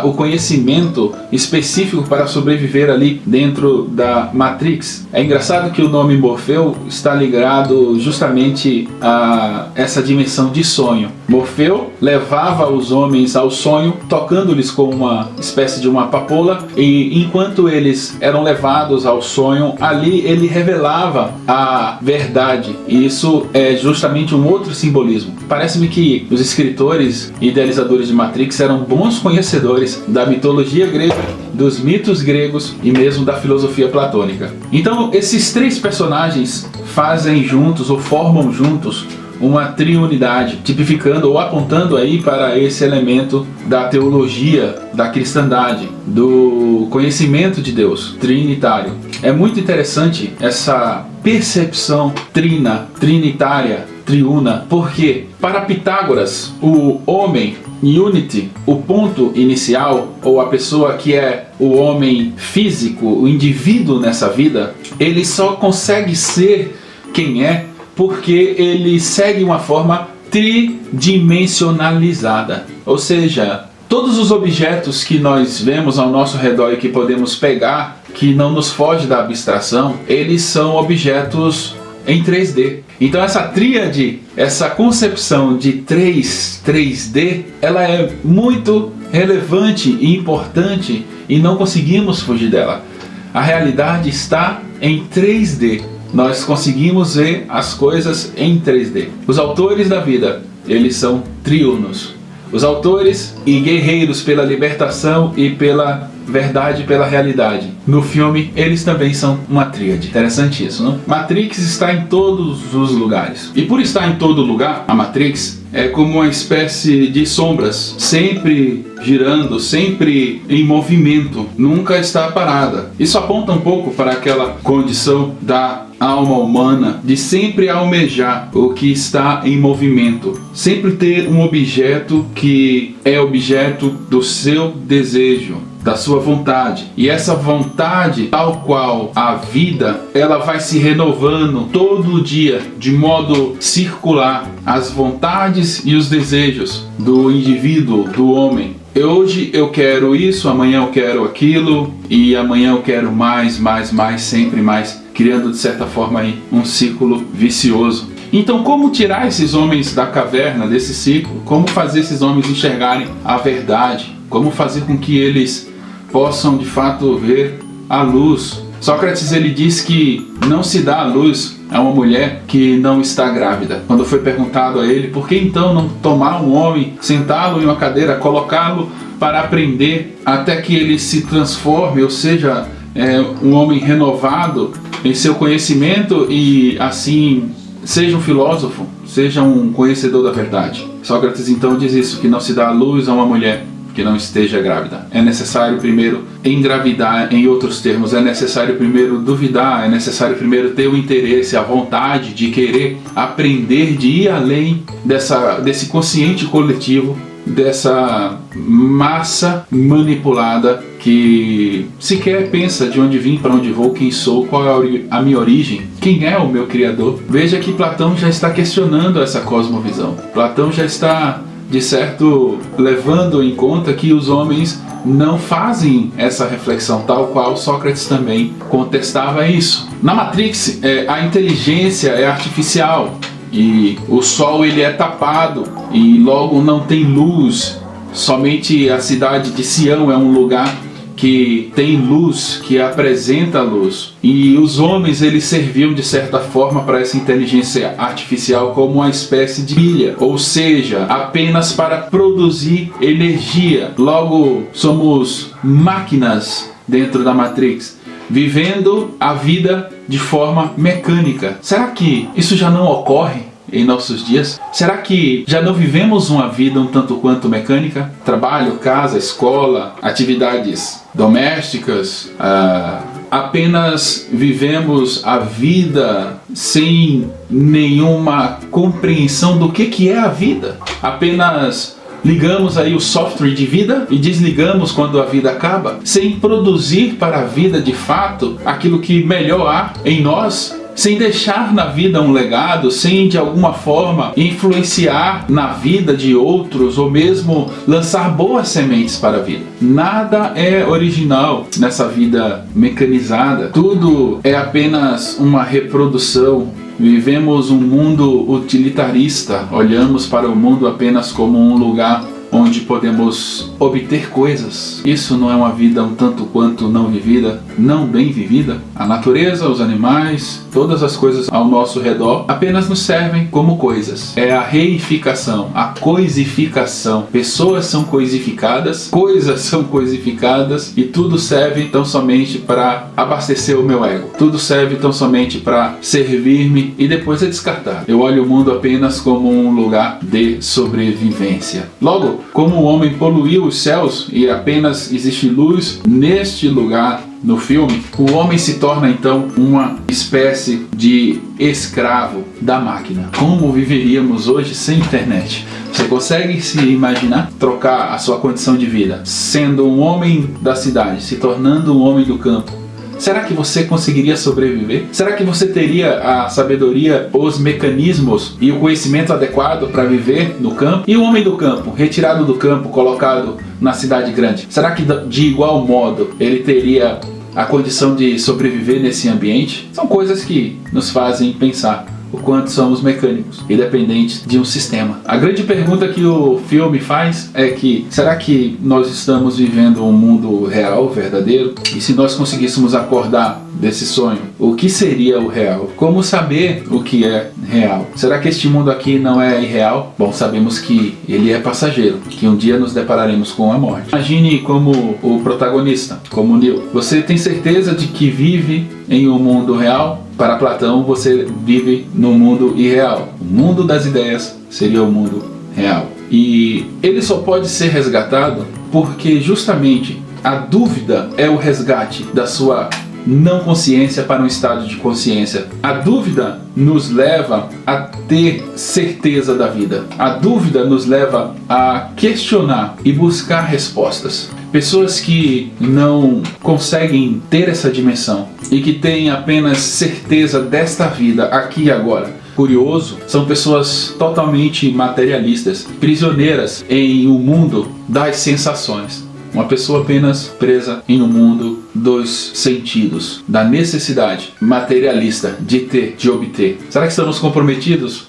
o conhecimento específico para sobreviver ali dentro da Matrix. É engraçado que o nome Morfeu está ligado justamente a essa dimensão de sonho. Morfeu levava os homens ao sonho, tocando-lhes com uma espécie de uma papoula, e enquanto eles eram levados ao sonho, ali ele revelava a verdade. E isso é justamente um outro simbolismo. Parece-me que os escritores e idealizadores de Matrix eram bons conhecedores da mitologia grega, dos mitos gregos e mesmo da filosofia platônica. Então, esses três personagens fazem juntos ou formam juntos uma triunidade, tipificando ou apontando aí para esse elemento da teologia, da cristandade, do conhecimento de Deus, trinitário. É muito interessante essa percepção trinitária, triuna, porque para Pitágoras, o homem, unity, o ponto inicial, ou a pessoa que é o homem físico, o indivíduo nessa vida, ele só consegue ser quem é porque ele segue uma forma tridimensionalizada. Ou seja, todos os objetos que nós vemos ao nosso redor e que podemos pegar, que não nos foge da abstração, eles são objetos em 3D. Então essa tríade, essa concepção de 3D, ela é muito relevante e importante e não conseguimos fugir dela. A realidade está em 3D. Nós conseguimos ver as coisas em 3D. Os autores da vida, eles são triunos. Os autores e guerreiros pela libertação e pela verdade, pela realidade. No filme, eles também são uma tríade. Interessante isso, não? Matrix está em todos os lugares. E por estar em todo lugar, a Matrix é como uma espécie de sombras, sempre girando, sempre em movimento, nunca está parada. Isso aponta um pouco para aquela condição da alma humana de sempre almejar o que está em movimento, sempre ter um objeto que é objeto do seu desejo, da sua vontade. E essa vontade, tal qual a vida, ela vai se renovando todo dia, de modo circular, as vontades e os desejos do indivíduo, do homem. Hoje eu quero isso, amanhã eu quero aquilo, e amanhã eu quero mais, sempre mais, criando de certa forma aí um ciclo vicioso. Então, como tirar esses homens da caverna, desse ciclo? Como fazer esses homens enxergarem a verdade? Como fazer com que eles possam de fato ver a luz? Sócrates, ele diz que não se dá a luz a uma mulher que não está grávida. Quando foi perguntado a ele, por que então não tomar um homem, sentá-lo em uma cadeira, colocá-lo para aprender até que ele se transforme, ou seja, um homem renovado em seu conhecimento e assim seja um filósofo, seja um conhecedor da verdade. Sócrates então diz isso, que não se dá a luz a uma mulher que não esteja grávida. É necessário primeiro engravidar, em outros termos, é necessário primeiro duvidar, é necessário primeiro ter o interesse, a vontade de querer aprender, de ir além desse consciente coletivo, dessa massa manipulada que sequer pensa de onde vim, para onde vou, quem sou, qual é a minha origem, quem é o meu Criador. Veja que Platão já está questionando essa cosmovisão. Platão já está, de certo, levando em conta que os homens não fazem essa reflexão, tal qual Sócrates também contestava isso. Na Matrix, a inteligência é artificial e o sol ele é tapado e logo não tem luz. Somente a cidade de Sião é um lugar que tem luz, que apresenta luz. E os homens, eles serviam de certa forma para essa inteligência artificial como uma espécie de pilha, ou seja, apenas para produzir energia. Logo, somos máquinas dentro da Matrix, vivendo a vida de forma mecânica. Será que isso já não ocorre em nossos dias? Será que já não vivemos uma vida um tanto quanto mecânica? Trabalho, casa, escola, atividades domésticas, apenas vivemos a vida sem nenhuma compreensão do que é a vida. Apenas ligamos aí o software de vida e desligamos quando a vida acaba, sem produzir para a vida de fato aquilo que melhor há em nós, sem deixar na vida um legado, sem de alguma forma influenciar na vida de outros ou mesmo lançar boas sementes para a vida. Nada é original nessa vida mecanizada, tudo é apenas uma reprodução. Vivemos um mundo utilitarista, olhamos para o mundo apenas como um lugar onde podemos obter coisas. Isso não é uma vida um tanto quanto não vivida, não bem vivida. A natureza, os animais, todas as coisas ao nosso redor apenas nos servem como coisas. É a reificação, a coisificação. Pessoas são coisificadas, coisas são coisificadas e tudo serve tão somente para abastecer o meu ego. Tudo serve tão somente para servir-me e depois é descartado. Eu olho o mundo apenas como um lugar de sobrevivência. Logo, como o homem poluiu os céus e apenas existe luz neste lugar no filme, o homem se torna então uma espécie de escravo da máquina. Como viveríamos hoje sem internet? Você consegue se imaginar trocar a sua condição de vida, sendo um homem da cidade, se tornando um homem do campo? Será que você conseguiria sobreviver? Será que você teria a sabedoria, os mecanismos e o conhecimento adequado para viver no campo? E o homem do campo, retirado do campo, colocado na cidade grande, será que de igual modo ele teria a condição de sobreviver nesse ambiente? São coisas que nos fazem pensar o quanto somos mecânicos e dependentes de um sistema. A grande pergunta que o filme faz é que, será que nós estamos vivendo um mundo real, verdadeiro? E se nós conseguíssemos acordar desse sonho, o que seria o real? Como saber o que é real? Será que este mundo aqui não é irreal? Bom, sabemos que ele é passageiro, que um dia nos depararemos com a morte. Imagine como o protagonista, como Neo. Você tem certeza de que vive em um mundo real? Para Platão, você vive no mundo irreal. O mundo das ideias seria o mundo real. E ele só pode ser resgatado porque justamente a dúvida é o resgate da sua não consciência para um estado de consciência. A dúvida nos leva a ter certeza da vida. A dúvida nos leva a questionar e buscar respostas. Pessoas que não conseguem ter essa dimensão e que têm apenas certeza desta vida aqui e agora, curioso, são pessoas totalmente materialistas, prisioneiras em um mundo das sensações. Uma pessoa apenas presa em um mundo dos sentidos, da necessidade materialista de ter, de obter. Será que estamos comprometidos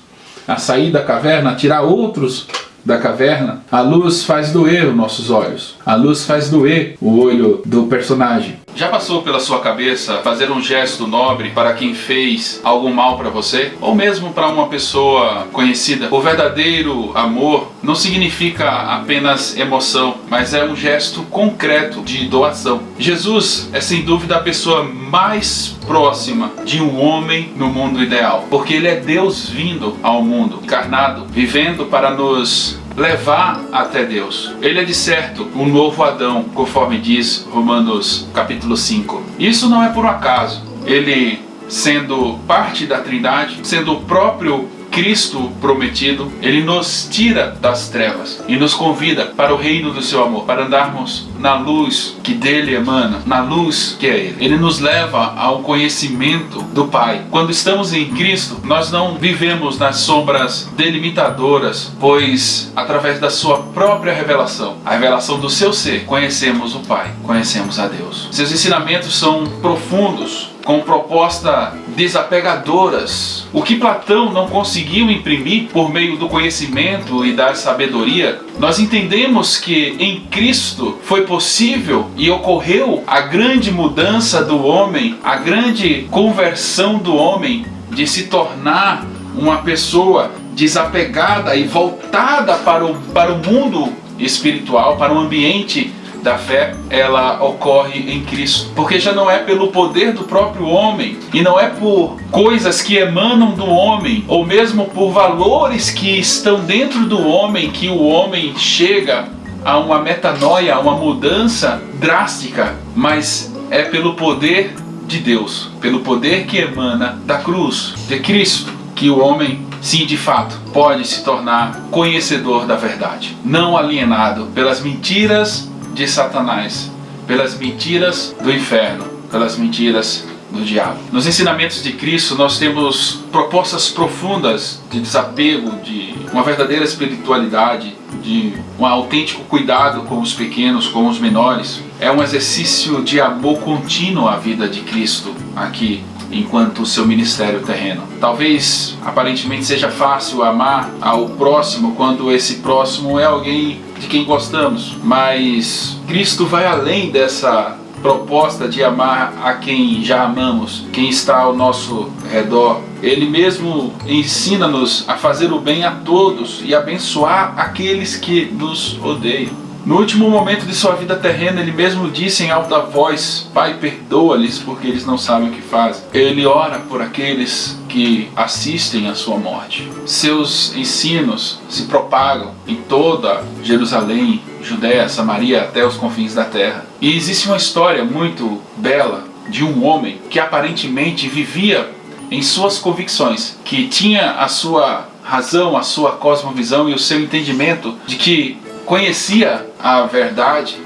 a sair da caverna, a tirar outros da caverna? A luz faz doer os nossos olhos. A luz faz doer o olho do personagem. Já passou pela sua cabeça fazer um gesto nobre para quem fez algo mal para você? Ou mesmo para uma pessoa conhecida? O verdadeiro amor não significa apenas emoção, mas é um gesto concreto de doação. Jesus é sem dúvida a pessoa mais próxima de um homem no mundo ideal, porque ele é Deus vindo ao mundo, encarnado, vivendo para nos levar até Deus. Ele é de certo um novo Adão, conforme diz Romanos capítulo 5. Isso não é por acaso. Ele, sendo parte da Trindade, sendo o próprio Cristo prometido, ele nos tira das trevas e nos convida para o reino do seu amor, para andarmos na luz que dele emana, na luz que é ele. Ele nos leva ao conhecimento do Pai. Quando estamos em Cristo, nós não vivemos nas sombras delimitadoras, pois através da sua própria revelação, a revelação do seu ser, conhecemos o Pai, conhecemos a Deus. Seus ensinamentos são profundos, com proposta desapegadoras. O que Platão não conseguiu imprimir por meio do conhecimento e da sabedoria, nós entendemos que em Cristo foi possível e ocorreu a grande mudança do homem, a grande conversão do homem de se tornar uma pessoa desapegada e voltada para o mundo espiritual, para o ambiente da fé. Ela ocorre em Cristo, porque já não é pelo poder do próprio homem e não é por coisas que emanam do homem ou mesmo por valores que estão dentro do homem que o homem chega a uma metanoia, a uma mudança drástica, mas é pelo poder de Deus, pelo poder que emana da cruz de Cristo, que o homem, sim, de fato, pode se tornar conhecedor da verdade, não alienado pelas mentiras de Satanás, pelas mentiras do inferno, pelas mentiras do diabo. Nos ensinamentos de Cristo nós temos propostas profundas de desapego, de uma verdadeira espiritualidade, de um autêntico cuidado com os pequenos, com os menores. É um exercício de amor contínuo à vida de Cristo aqui, enquanto o seu ministério terreno. Talvez aparentemente seja fácil amar ao próximo quando esse próximo é alguém de quem gostamos, mas Cristo vai além dessa proposta de amar a quem já amamos, quem está ao nosso redor. Ele mesmo ensina-nos a fazer o bem a todos e abençoar aqueles que nos odeiam. No último momento de sua vida terrena, ele mesmo disse em alta voz: Pai, perdoa-lhes porque eles não sabem o que fazem. Ele ora por aqueles que assistem à sua morte. Seus ensinos se propagam em toda Jerusalém, Judéia, Samaria, até os confins da terra. E existe uma história muito bela de um homem que aparentemente vivia em suas convicções, que tinha a sua razão, a sua cosmovisão e o seu entendimento de que conhecia a verdade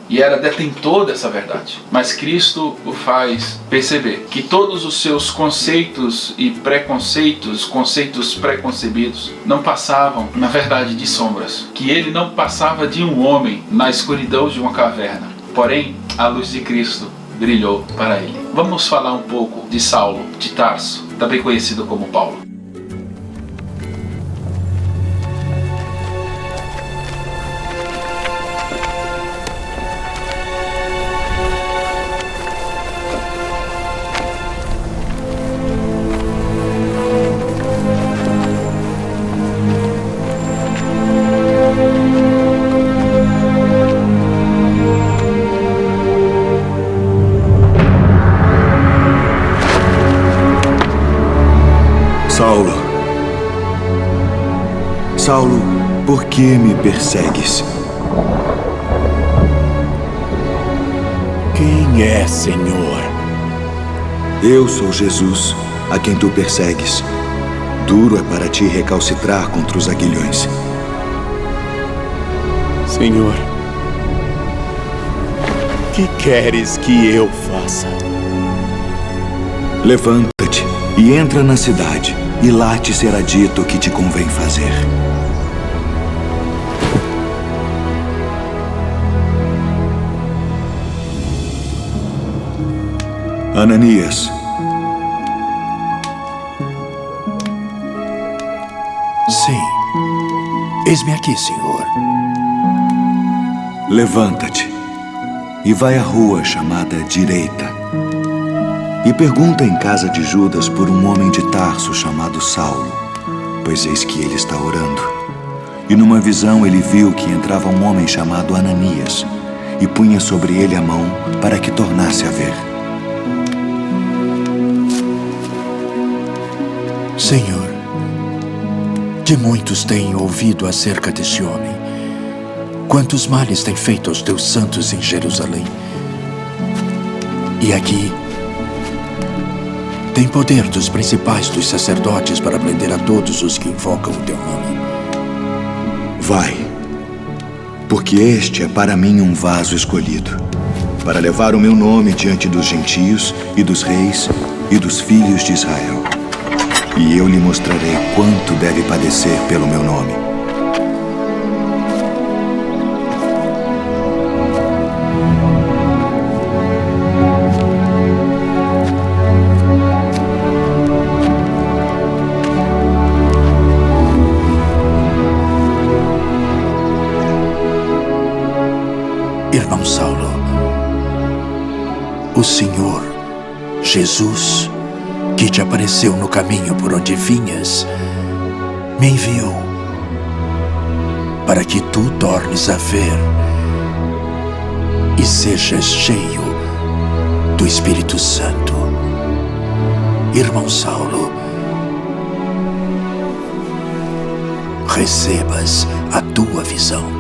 e era detentor dessa verdade. Mas Cristo o faz perceber que todos os seus conceitos e preconceitos, conceitos preconcebidos, não passavam, na verdade, de sombras. Que ele não passava de um homem na escuridão de uma caverna. Porém, a luz de Cristo brilhou para ele. Vamos falar um pouco de Saulo de Tarso, também conhecido como Paulo. Saulo, por que me persegues? Quem é, Senhor? Eu sou Jesus, a quem tu persegues. Duro é para ti recalcitrar contra os aguilhões. Senhor, que queres que eu faça? Levanta-te e entra na cidade, e lá te será dito o que te convém fazer. Ananias. Sim. Eis-me aqui, Senhor. Levanta-te e vai à rua chamada Direita e pergunta em casa de Judas por um homem de Tarso chamado Saulo, pois eis que ele está orando. E numa visão ele viu que entrava um homem chamado Ananias e punha sobre ele a mão para que tornasse a ver. Senhor, de muitos tenho ouvido acerca deste homem. Quantos males tem feito aos teus santos em Jerusalém. E aqui tem poder dos principais dos sacerdotes para prender a todos os que invocam o teu nome. Vai, porque este é para mim um vaso escolhido, para levar o meu nome diante dos gentios e dos reis e dos filhos de Israel. E eu lhe mostrarei quanto deve padecer pelo meu nome. Irmão Saulo, o Senhor Jesus, que te apareceu no caminho por onde vinhas, me enviou para que tu tornes a ver e sejas cheio do Espírito Santo. Irmão Saulo, recebas a tua visão.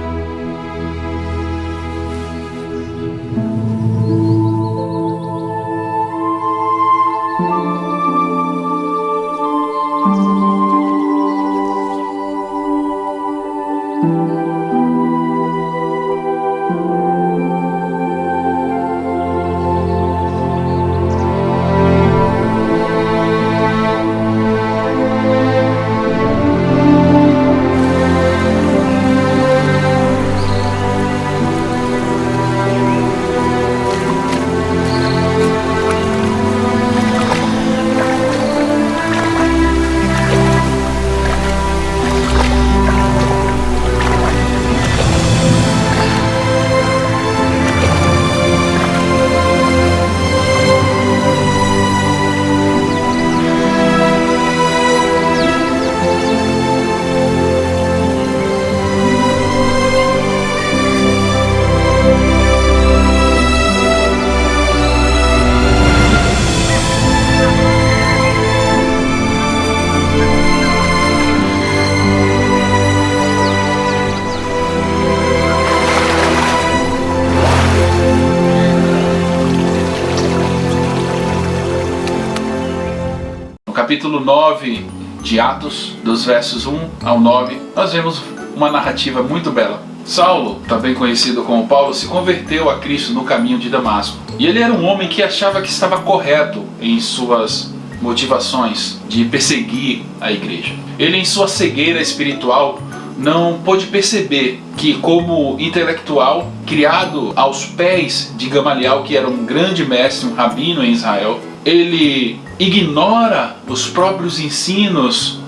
capítulo 9 de Atos, dos versos 1 ao 9, nós vemos uma narrativa muito bela. Saulo, também conhecido como Paulo, se converteu a Cristo no caminho de Damasco. E ele era um homem que achava que estava correto em suas motivações de perseguir a igreja. Ele, em sua cegueira espiritual, não pôde perceber que, como intelectual, criado aos pés de Gamaliel, que era um grande mestre, um rabino em Israel, ele ignora os próprios ensinos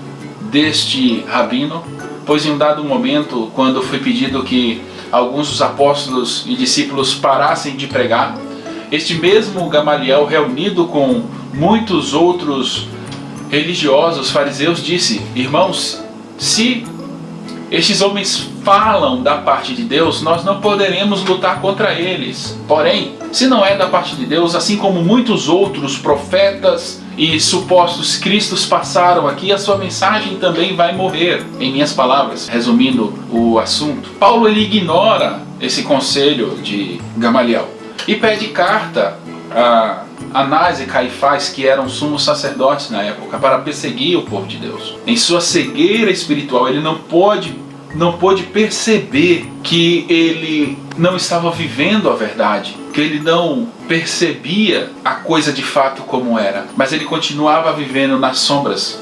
deste rabino, pois em um dado momento, quando foi pedido que alguns dos apóstolos e discípulos parassem de pregar, este mesmo Gamaliel, reunido com muitos outros religiosos, fariseus, disse: irmãos, se estes homens falam da parte de Deus, nós não poderemos lutar contra eles. Porém, se não é da parte de Deus, assim como muitos outros profetas e supostos cristos passaram aqui, a sua mensagem também vai morrer. Em minhas palavras, resumindo o assunto, Paulo ele ignora esse conselho de Gamaliel e pede carta a Anás e Caifás, que eram sumos sacerdotes na época, para perseguir o povo de Deus. Em sua cegueira espiritual, ele não pôde perceber que ele não estava vivendo a verdade, que ele não percebia a coisa de fato como era, mas ele continuava vivendo nas sombras,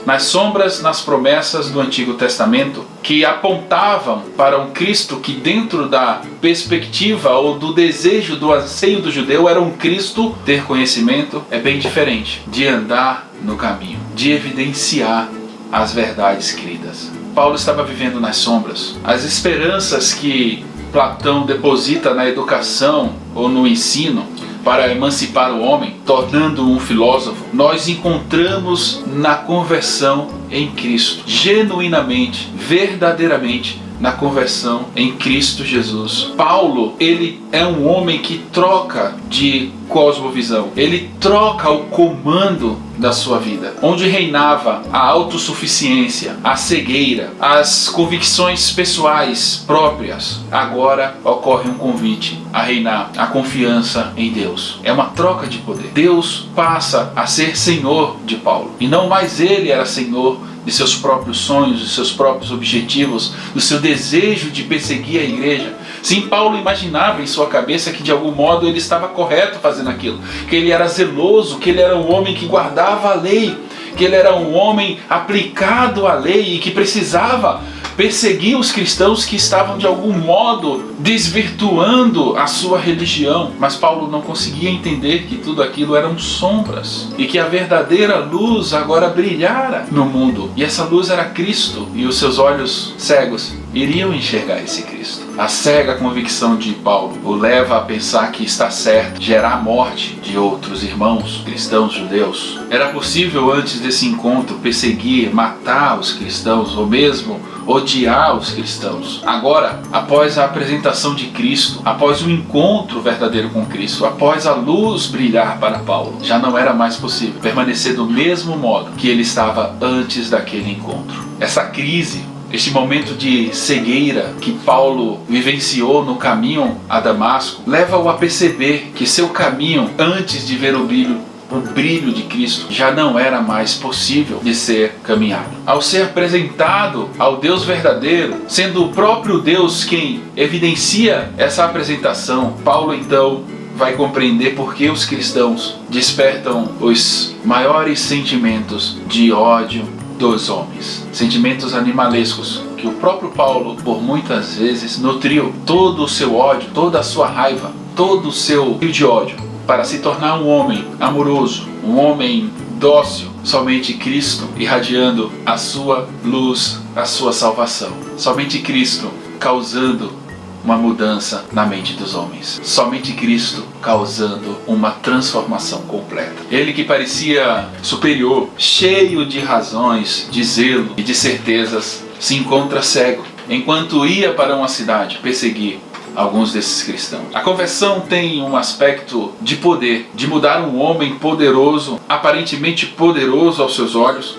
nas promessas do Antigo Testamento, que apontavam para um Cristo que, dentro da perspectiva ou do desejo, do anseio do judeu, era um Cristo. Ter conhecimento é bem diferente de andar no caminho, de evidenciar as verdades cridas. Paulo estava vivendo nas sombras. As esperanças que Platão deposita na educação ou no ensino para emancipar o homem, tornando-o um filósofo, nós encontramos na conversão em Cristo. Genuinamente, verdadeiramente, na conversão em Cristo Jesus. Paulo, ele é um homem que troca de cosmovisão. Ele troca o comando da sua vida. Onde reinava a autossuficiência, a cegueira, as convicções pessoais próprias, agora ocorre um convite a reinar a confiança em Deus. É uma troca de poder. Deus passa a ser Senhor de Paulo. E não mais ele era Senhor de seus próprios sonhos, de seus próprios objetivos, do seu desejo de perseguir a igreja. Sim, Paulo imaginava em sua cabeça que de algum modo ele estava correto fazendo aquilo, que ele era zeloso, que ele era um homem que guardava a lei, que ele era um homem aplicado à lei e que precisava perseguir os cristãos que estavam de algum modo desvirtuando a sua religião. Mas Paulo não conseguia entender que tudo aquilo eram sombras e que a verdadeira luz agora brilhara no mundo. E essa luz era Cristo, e os seus olhos cegos iriam enxergar esse Cristo. A cega convicção de Paulo o leva a pensar que está certo gerar a morte de outros irmãos cristãos judeus. Era possível antes desse encontro perseguir, matar os cristãos ou mesmo odiar os cristãos. Agora, após a apresentação de Cristo, após o encontro verdadeiro com Cristo, após a luz brilhar para Paulo, já não era mais possível permanecer do mesmo modo que ele estava antes daquele encontro. Essa crise, este momento de cegueira que Paulo vivenciou no caminho a Damasco, leva-o a perceber que seu caminho, antes de ver o brilho de Cristo, já não era mais possível de ser caminhado. Ao ser apresentado ao Deus verdadeiro, sendo o próprio Deus quem evidencia essa apresentação, Paulo então vai compreender por que os cristãos despertam os maiores sentimentos de ódio dos homens, sentimentos animalescos que o próprio Paulo por muitas vezes nutriu todo o seu ódio, toda a sua raiva, todo o seu rio de ódio para se tornar um homem amoroso, um homem dócil. Somente Cristo irradiando a sua luz, a sua salvação. Somente Cristo causando uma mudança na mente dos homens. Somente Cristo causando uma transformação completa. Ele que parecia superior, cheio de razões, de zelo e de certezas, se encontra cego, enquanto ia para uma cidade perseguir alguns desses cristãos. A conversão tem um aspecto de poder, de mudar um homem poderoso, aparentemente poderoso aos seus olhos.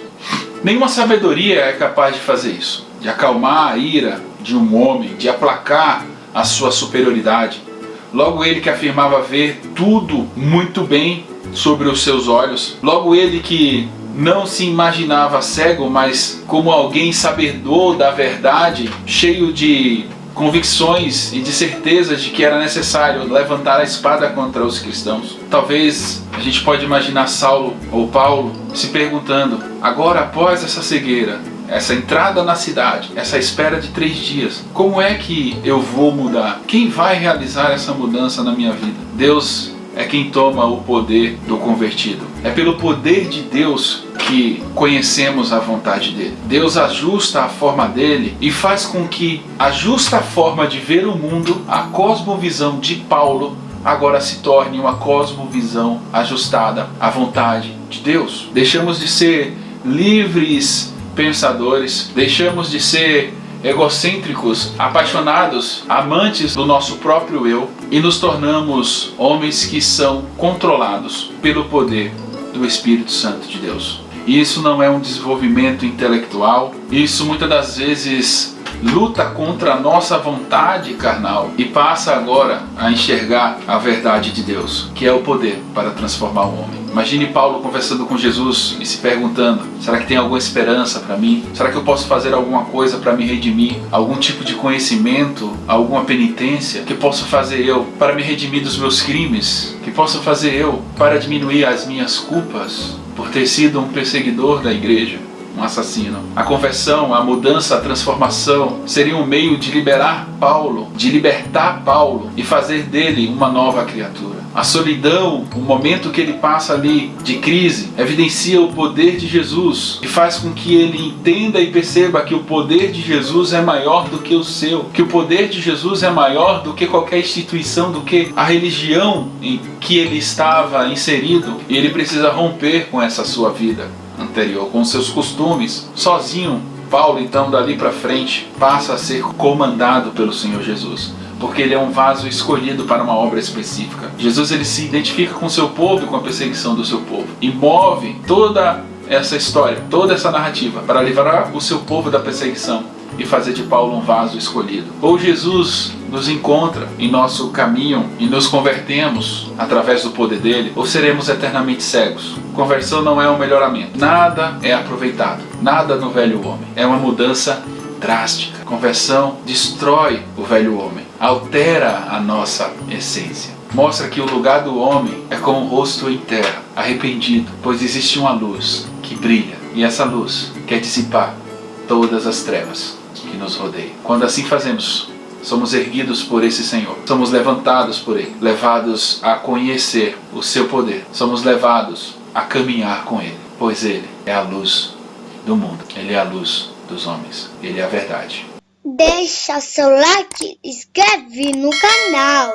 Nenhuma sabedoria é capaz de fazer isso, de acalmar a ira de um homem, de aplacar a sua superioridade. Logo ele que afirmava ver tudo muito bem sobre os seus olhos, logo ele que não se imaginava cego, mas como alguém sabedor da verdade, cheio de convicções e de certezas de que era necessário levantar a espada contra os cristãos. Talvez a gente pode imaginar Saulo ou Paulo se perguntando: agora, após essa cegueira, essa entrada na cidade, essa espera de 3 dias, como é que eu vou mudar? Quem vai realizar essa mudança na minha vida? Deus é quem toma o poder do convertido. É pelo poder de Deus que conhecemos a vontade dele. Deus ajusta a forma dele e faz com que a justa forma de ver o mundo, a cosmovisão de Paulo, agora se torne uma cosmovisão ajustada à vontade de Deus. Deixamos de ser livres pensadores, deixamos de ser egocêntricos, apaixonados, amantes do nosso próprio eu, e nos tornamos homens que são controlados pelo poder do Espírito Santo de Deus. E isso não é um desenvolvimento intelectual, isso muitas das vezes luta contra a nossa vontade carnal e passa agora a enxergar a verdade de Deus, que é o poder para transformar o homem. Imagine Paulo conversando com Jesus e se perguntando: será que tem alguma esperança para mim? Será que eu posso fazer alguma coisa para me redimir? Algum tipo de conhecimento, alguma penitência que posso fazer eu para me redimir dos meus crimes? Que posso fazer eu para diminuir as minhas culpas por ter sido um perseguidor da igreja? Um assassino. A conversão, a mudança, a transformação seria um meio de libertar Paulo e fazer dele uma nova criatura. A solidão, o momento que ele passa ali de crise, evidencia o poder de Jesus e faz com que ele entenda e perceba que o poder de Jesus é maior do que o seu, que o poder de Jesus é maior do que qualquer instituição, do que a religião em que ele estava inserido, e ele precisa romper com essa sua vida anterior, com seus costumes. Sozinho, Paulo então dali para frente passa a ser comandado pelo Senhor Jesus, porque ele é um vaso escolhido para uma obra específica. Jesus, ele se identifica com o seu povo e com a perseguição do seu povo e move toda essa história, toda essa narrativa para livrar o seu povo da perseguição e fazer de Paulo um vaso escolhido. Ou Jesus nos encontra em nosso caminho e nos convertemos através do poder dele, ou seremos eternamente cegos. Conversão não é um melhoramento, nada é aproveitado, nada no velho homem, é uma mudança drástica. Conversão destrói o velho homem, altera a nossa essência. Mostra que o lugar do homem é como o rosto em terra, arrependido, pois existe uma luz que brilha, e essa luz quer dissipar todas as trevas que nos rodeiam. Quando assim fazemos, somos erguidos por esse Senhor, somos levantados por Ele, levados a conhecer o seu poder, somos levados a caminhar com Ele, pois Ele é a luz do mundo, Ele é a luz dos homens, Ele é a verdade. Deixa seu like, inscreve no canal.